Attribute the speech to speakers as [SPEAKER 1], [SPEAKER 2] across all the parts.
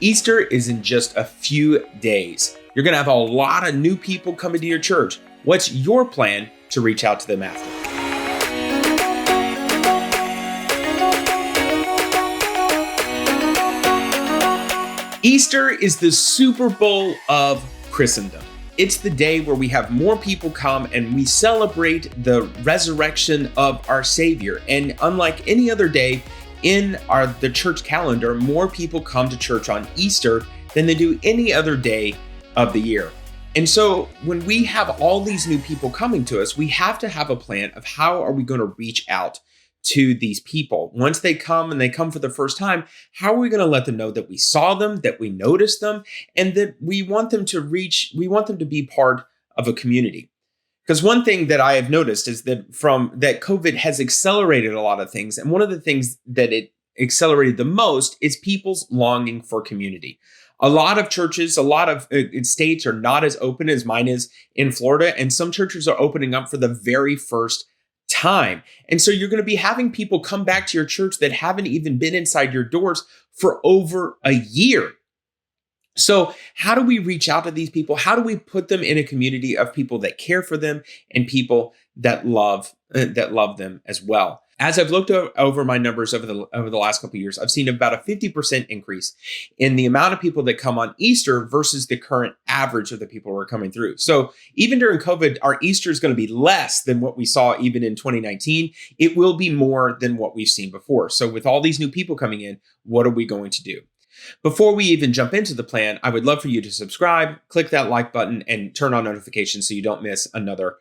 [SPEAKER 1] Easter is in just a few days. You're going to have a lot of new people coming to your church. What's your plan to reach out to them after? Easter is the Super Bowl of Christendom. It's the day where we have more people come and we celebrate the resurrection of our Savior. And unlike any other day in the church calendar, more people come to church on Easter than they do any other day of the year. And so when we have all these new people coming to us, we have to have a plan of how are we going to reach out to these people. Once they come and they come for the first time, how are we going to let them know that we saw them, that we noticed them, and that we want them to be part of a community? Because one thing that I have noticed is that COVID has accelerated a lot of things. And one of the things that it accelerated the most is people's longing for community. A lot of churches, a lot of states are not as open as mine is in Florida. And some churches are opening up for the very first time. And so you're going to be having people come back to your church that haven't even been inside your doors for over a year. So how do we reach out to these people? How do we put them in a community of people that care for them and people that love them as well? As I've looked over my numbers over the last couple of years, I've seen about a 50% increase in the amount of people that come on Easter versus the current average of the people who are coming through. So even during COVID, our Easter is going to be less than what we saw even in 2019. It will be more than what we've seen before. So with all these new people coming in, what are we going to do? Before we even jump into the plan, I would love for you to subscribe, click that like button, and turn on notifications so you don't miss another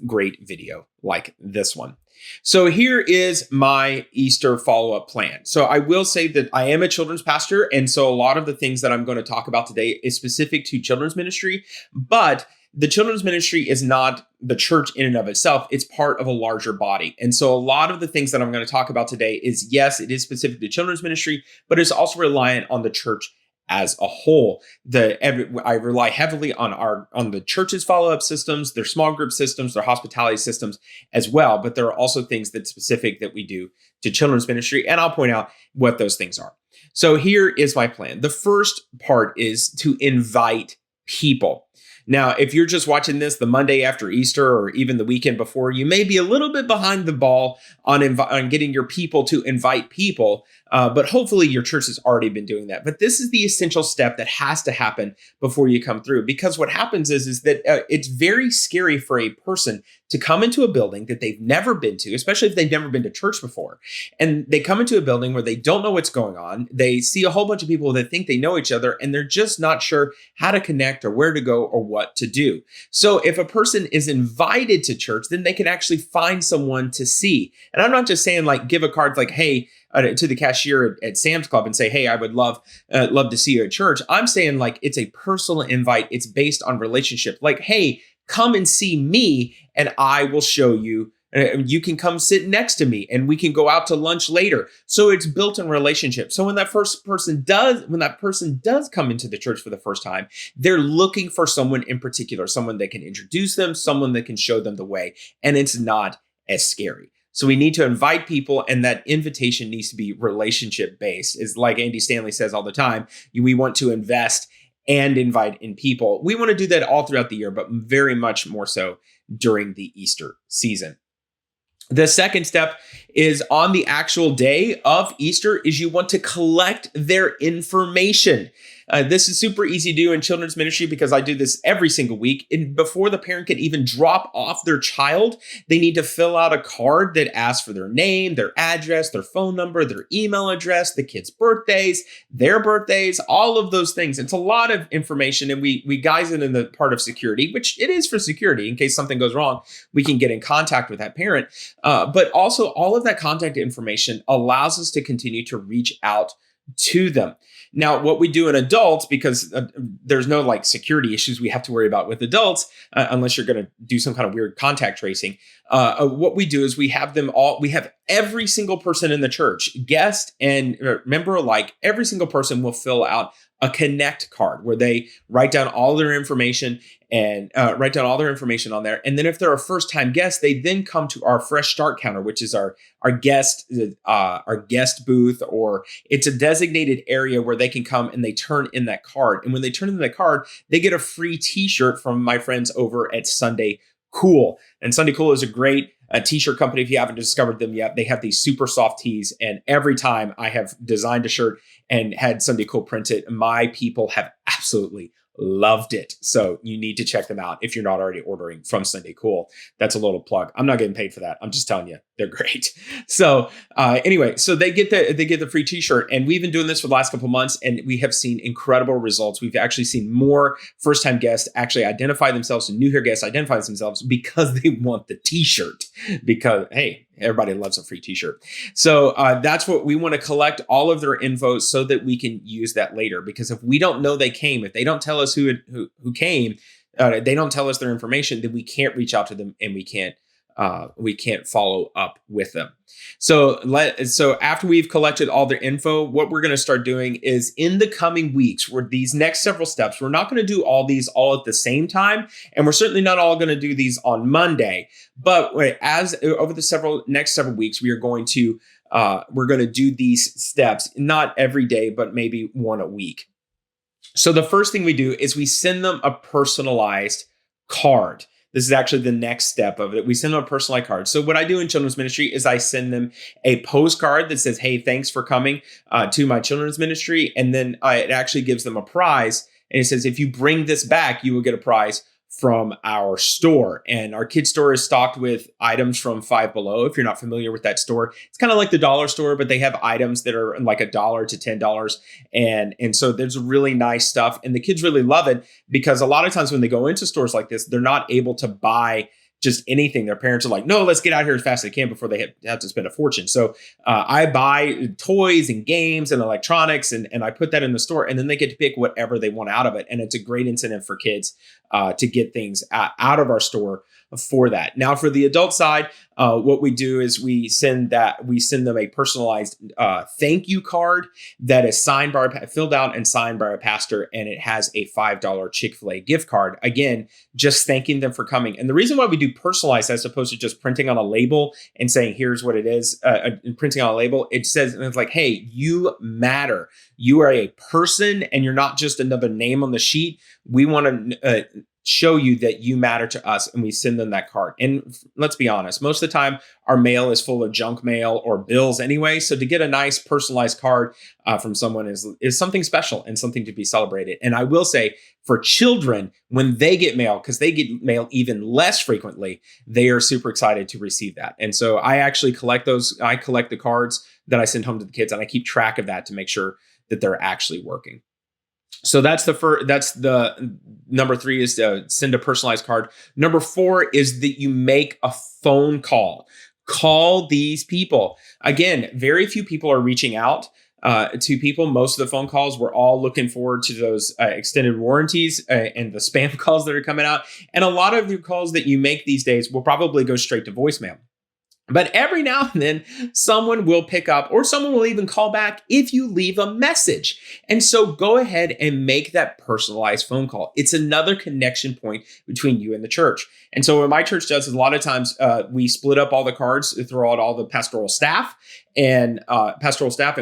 [SPEAKER 1] great video like this one. So here is my Easter follow-up plan. So I will say that I am a children's pastor, and so a lot of the things that I'm going to talk about today is specific to children's ministry, but the children's ministry is not the church in and of itself. It's part of a larger body. And so a lot of the things that I'm going to talk about today is, yes, it is specific to children's ministry, but it's also reliant on the church as a whole. I rely heavily on the church's follow-up systems, their small group systems, their hospitality systems as well. But there are also things that's specific that we do to children's ministry. And I'll point out what those things are. So here is my plan. The first part is to invite people. Now, if you're just watching this the Monday after Easter or even the weekend before, you may be a little bit behind the ball on getting your people to invite people, but hopefully your church has already been doing that. But this is the essential step that has to happen before you come through, because what happens is that it's very scary for a person to come into a building that they've never been to, especially if they've never been to church before. And they come into a building where they don't know what's going on. They see a whole bunch of people that think they know each other, and they're just not sure how to connect or where to go or what to do. So if a person is invited to church, then they can actually find someone to see. And I'm not just saying like give a card like, hey, to the cashier at Sam's Club and say, hey, I would love to see you at church. I'm saying like it's a personal invite. It's based on relationship. Like, hey, come and see me and I will show you. You can come sit next to me and we can go out to lunch later. So it's built in relationship. So when that person does come into the church for the first time, they're looking for someone in particular, someone that can introduce them, someone that can show them the way. And it's not as scary. So we need to invite people, and that invitation needs to be relationship based. Is like Andy Stanley says all the time, we want to invest and invite in people. We want to do that all throughout the year, but very much more so during the Easter season. The second step is on the actual day of Easter is you want to collect their information. This is super easy to do in children's ministry because I do this every single week. And before the parent can even drop off their child, they need to fill out a card that asks for their name, their address, their phone number, their email address, the kids' birthdays, their birthdays, all of those things. It's a lot of information, and we guise it in the part of security, which it is for security. In case something goes wrong, we can get in contact with that parent. But also all of that contact information allows us to continue to reach out to them. Now, what we do in adults, because there's no like security issues we have to worry about with adults, unless you're going to do some kind of weird contact tracing. What we do is we have every single person in the church, guest and member alike, every single person will fill out a connect card where they write down all their information and write down all their information on there. And then if they're a first time guest, they then come to our fresh start counter, which is our guest booth, or it's a designated area where they can come and they turn in that card. And when they turn in that card, they get a free t-shirt from my friends over at Sunday Cool. And Sunday Cool is a great t-shirt company. If you haven't discovered them yet, they have these super soft tees. And every time I have designed a shirt and had Sunday Cool print it, my people have absolutely loved it. So you need to check them out if you're not already ordering from Sunday Cool. That's a little plug. I'm not getting paid for that. I'm just telling you, they're great. So anyway, so they get the free t-shirt, and we've been doing this for the last couple of months, and we have seen incredible results. We've actually seen more first-time guests actually identify themselves, and new here guests identify themselves because they want the t-shirt. Because hey, everybody loves a free t-shirt. So that's what we want to collect, all of their info, so that we can use that later. Because if we don't know they came, if they don't tell us who came, they don't tell us their information, then we can't reach out to them, and we can't follow up with them. So after we've collected all their info, what we're going to start doing is in the coming weeks, where these next several steps, we're not going to do all these all at the same time. And we're certainly not all going to do these on Monday. But as over the next several weeks, we're going to do these steps, not every day, but maybe one a week. So the first thing we do is we send them a personalized card. This is actually the next step of it. We send them a personalized card. So what I do in children's ministry is I send them a postcard that says, hey, thanks for coming to my children's ministry. And then it actually gives them a prize. And it says, if you bring this back, you will get a prize from our store. And our kids store is stocked with items from Five Below. If you're not familiar with that store, it's kind of like the dollar store, but they have items that are like $1 to $10. And so there's really nice stuff. And the kids really love it, because a lot of times when they go into stores like this, they're not able to buy just anything. Their parents are like, no, let's get out here as fast as they can before they have to spend a fortune. So I buy toys and games and electronics, and I put that in the store, and then they get to pick whatever they want out of it. And it's a great incentive for kids to get things out of our store for that. Now, for the adult side, what we do is we send them a personalized thank you card that is filled out and signed by our pastor, and it has a $5 Chick-fil-A gift card. Again, just thanking them for coming. And the reason why we do personalized as opposed to just printing on a label and saying, here's what it is, and printing on a label, it says, and it's like, hey, you matter. You are a person, and you're not just another name on the sheet. We want to show you that you matter to us, and we send them that card. And let's be honest, most of the time our mail is full of junk mail or bills anyway. So to get a nice personalized card from someone is something special and something to be celebrated. And I will say, for children, when they get mail, because they get mail even less frequently, they are super excited to receive that. And so I actually collect those. I collect the cards that I send home to the kids, and I keep track of that to make sure that they're actually working. So that's the number 3 is to send a personalized card. Number 4 is that you make a phone call. Call these people. Again, very few people are reaching out to people. Most of the phone calls, we're all looking forward to those extended warranties and the spam calls that are coming out. And a lot of the calls that you make these days will probably go straight to voicemail. But every now and then, someone will pick up, or someone will even call back if you leave a message. And so go ahead and make that personalized phone call. It's another connection point between you and the church. And so what my church does is a lot of times we split up all the cards, throw out all the pastoral staff, and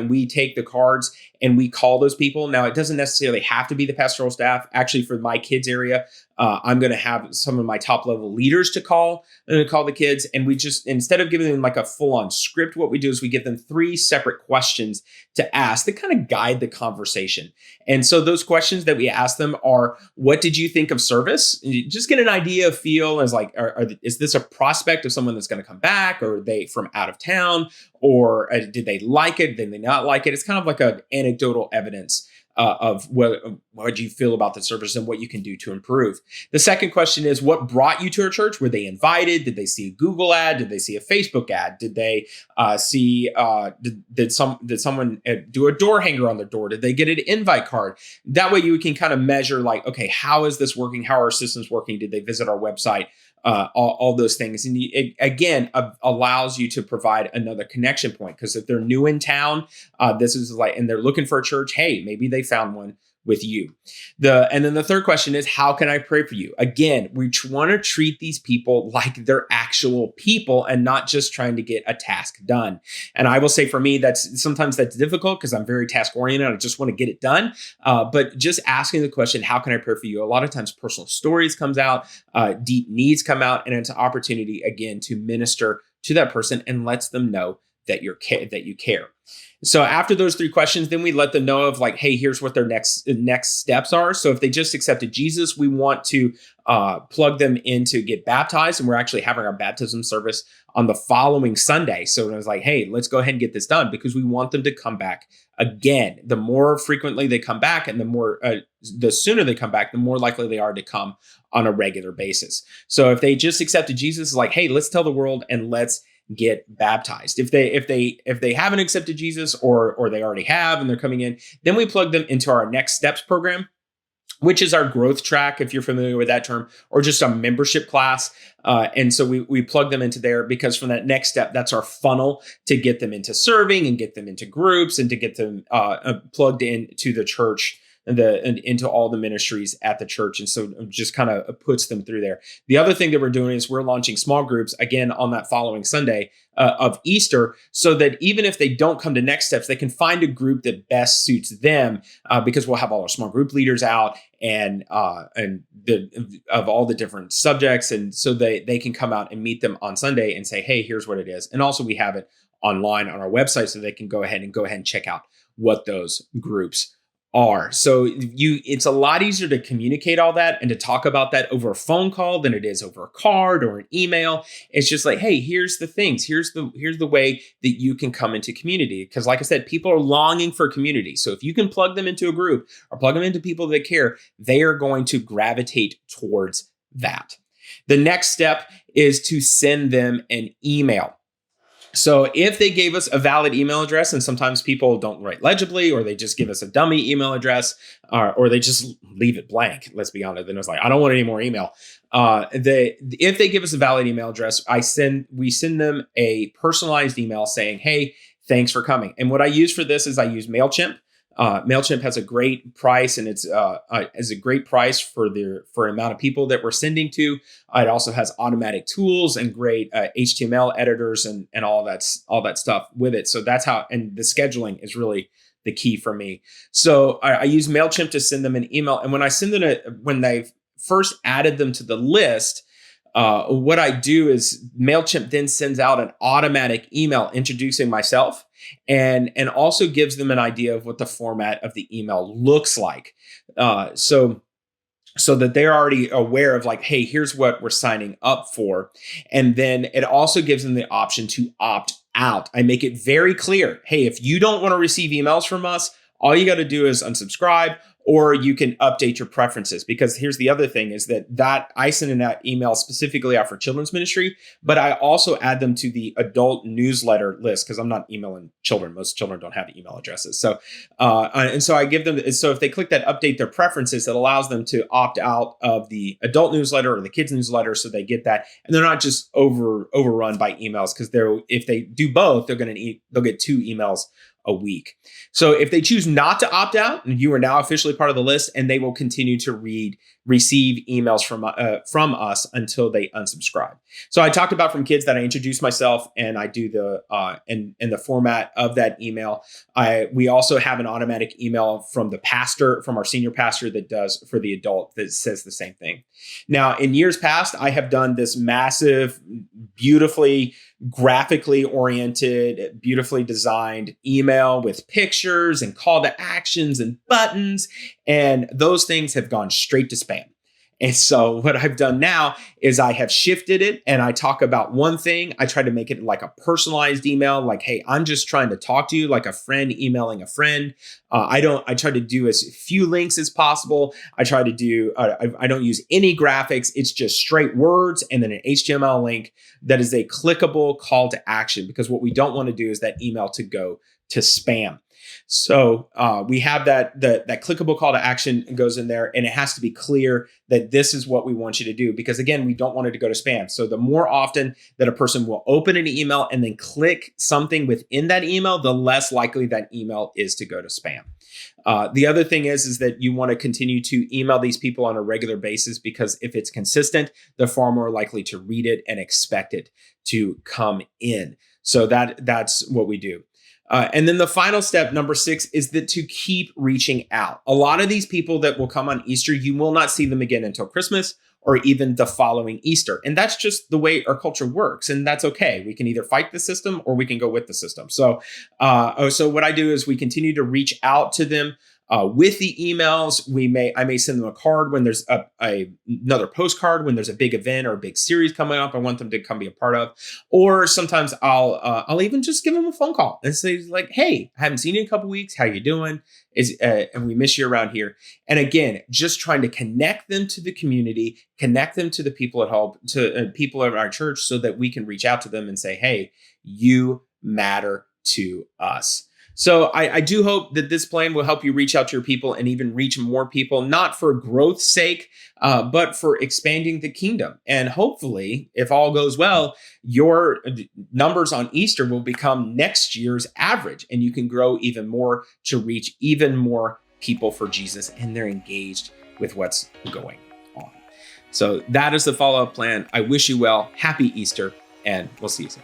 [SPEAKER 1] we take the cards and we call those people. Now, it doesn't necessarily have to be the pastoral staff. Actually, for my kids area, I'm going to have some of my top level leaders to call the kids. And we just, instead of giving them like a full on script, what we do is we give them 3 separate questions to ask that kind of guide the conversation. And so those questions that we ask them are, what did you think of service? You just get an idea of feel as like, is this a prospect of someone that's going to come back? Or are they from out of town? Or did they like it? Did they not like it? It's kind of like an anecdotal evidence of what you feel about the service and what you can do to improve. The second question is, what brought you to our church? Were they invited? Did they see a Google ad? Did they see a Facebook ad? Did they did someone do a door hanger on their door? Did they get an invite card? That way you can kind of measure like, okay, how is this working? How are our systems working? Did they visit our website? All those things. And it, again, allows you to provide another connection point, because if they're new in town, this is like, and they're looking for a church, hey, maybe they found one with you. And then the third question is, how can I pray for you? Again, we want to treat these people like they're actual people and not just trying to get a task done. And I will say for me, sometimes that's difficult because I'm very task oriented. I just want to get it done. But just asking the question, how can I pray for you? A lot of times personal stories comes out, deep needs come out, and it's an opportunity again to minister to that person and lets them know that you care. So after those three questions, then we let them know of like, hey, here's what their next steps are. So if they just accepted Jesus, we want to plug them in to get baptized. And we're actually having our baptism service on the following Sunday. So it was like, hey, let's go ahead and get this done because we want them to come back again. The more frequently they come back and the sooner they come back, the more likely they are to come on a regular basis. So if they just accepted Jesus, it's like, hey, let's tell the world and let's get baptized. If they haven't accepted Jesus or they already have and they're coming in, then we plug them into our Next Steps program, which is our growth track, if you're familiar with that term, or just a membership class. And so we plug them into there because from that next step, that's our funnel to get them into serving and get them into groups and to get them plugged into the church and into all the ministries at the church. And so it just kind of puts them through there. The other thing that we're doing is we're launching small groups again on that following Sunday of Easter, so that even if they don't come to Next Steps, they can find a group that best suits them because we'll have all our small group leaders out and of all the different subjects. And so they can come out and meet them on Sunday and say, hey, here's what it is. And also we have it online on our website so they can go ahead and check out what those groups are. So it's a lot easier to communicate all that and to talk about that over a phone call than it is over a card or an email. It's just like, hey, here's the things. Here's the way that you can come into community. Because like I said, people are longing for community. So if you can plug them into a group or plug them into people that care, they are going to gravitate towards that. The next step is to send them an email. So if they gave us a valid email address, and sometimes people don't write legibly, or they just give us a dummy email address, or they just leave it blank, let's be honest. Then it's like, I don't want any more email. If they give us a valid email address, we send them a personalized email saying, hey, thanks for coming. And what I use for this is I use MailChimp. MailChimp has a great price, and it's a great price for the amount of people that we're sending to. It also has automatic tools and great HTML editors and all that stuff with it. So that's how, and the scheduling is really the key for me. So I use MailChimp to send them an email, and when I send them when they've first added them to the list, what I do is MailChimp then sends out an automatic email introducing myself and also gives them an idea of what the format of the email looks like. So that they're already aware of like, hey, here's what we're signing up for. And then it also gives them the option to opt out. I make it very clear. Hey, if you don't want to receive emails from us, all you got to do is unsubscribe, or you can update your preferences. Because here's the other thing is that I send in that email specifically out for children's ministry, but I also add them to the adult newsletter list because I'm not emailing children. Most children don't have email addresses. So, and so I give them, so if they click that update their preferences, it allows them to opt out of the adult newsletter or the kids newsletter. So they get that, and they're not just overrun by emails, because if they do both, they'll get 2 emails a week. So if they choose not to opt out, you are now officially part of the list, and they will continue to receive emails from us until they unsubscribe. So I talked about from kids that I introduce myself and I do in the format of that email. We also have an automatic email from our senior pastor that does for the adult that says the same thing. Now, in years past, I have done this massive, beautifully graphically oriented, beautifully designed email with pictures and call to actions and buttons. And those things have gone straight to spam. And so what I've done now is I have shifted it, and I talk about one thing. I try to make it like a personalized email, like, hey, I'm just trying to talk to you like a friend emailing a friend. I try to do as few links as possible. I don't use any graphics. It's just straight words and then an HTML link that is a clickable call to action, because what we don't want to do is that email to go to spam. So we have that clickable call to action goes in there, and it has to be clear that this is what we want you to do, because again, we don't want it to go to spam. So the more often that a person will open an email and then click something within that email, the less likely that email is to go to spam. The other thing is that you want to continue to email these people on a regular basis, because if it's consistent, they're far more likely to read it and expect it to come in. So that's what we do. And then the final step, number 6, is that to keep reaching out. A lot of these people that will come on Easter, you will not see them again until Christmas or even the following Easter. And that's just the way our culture works. And that's okay. We can either fight the system or we can go with the system. So what I do is we continue to reach out to them with the emails. I may send them a card when there's another postcard when there's a big event or a big series coming up I want them to come be a part of. Or sometimes I'll even just give them a phone call and say like, "Hey, I haven't seen you in a couple weeks. How you doing? And we miss you around here." And again, just trying to connect them to the community, connect them to the people at home, to people at our church, so that we can reach out to them and say, "Hey, you matter to us." So I do hope that this plan will help you reach out to your people and even reach more people, not for growth's sake, but for expanding the kingdom. And hopefully, if all goes well, your numbers on Easter will become next year's average, and you can grow even more to reach even more people for Jesus, and they're engaged with what's going on. So that is the follow-up plan. I wish you well. Happy Easter, and we'll see you soon.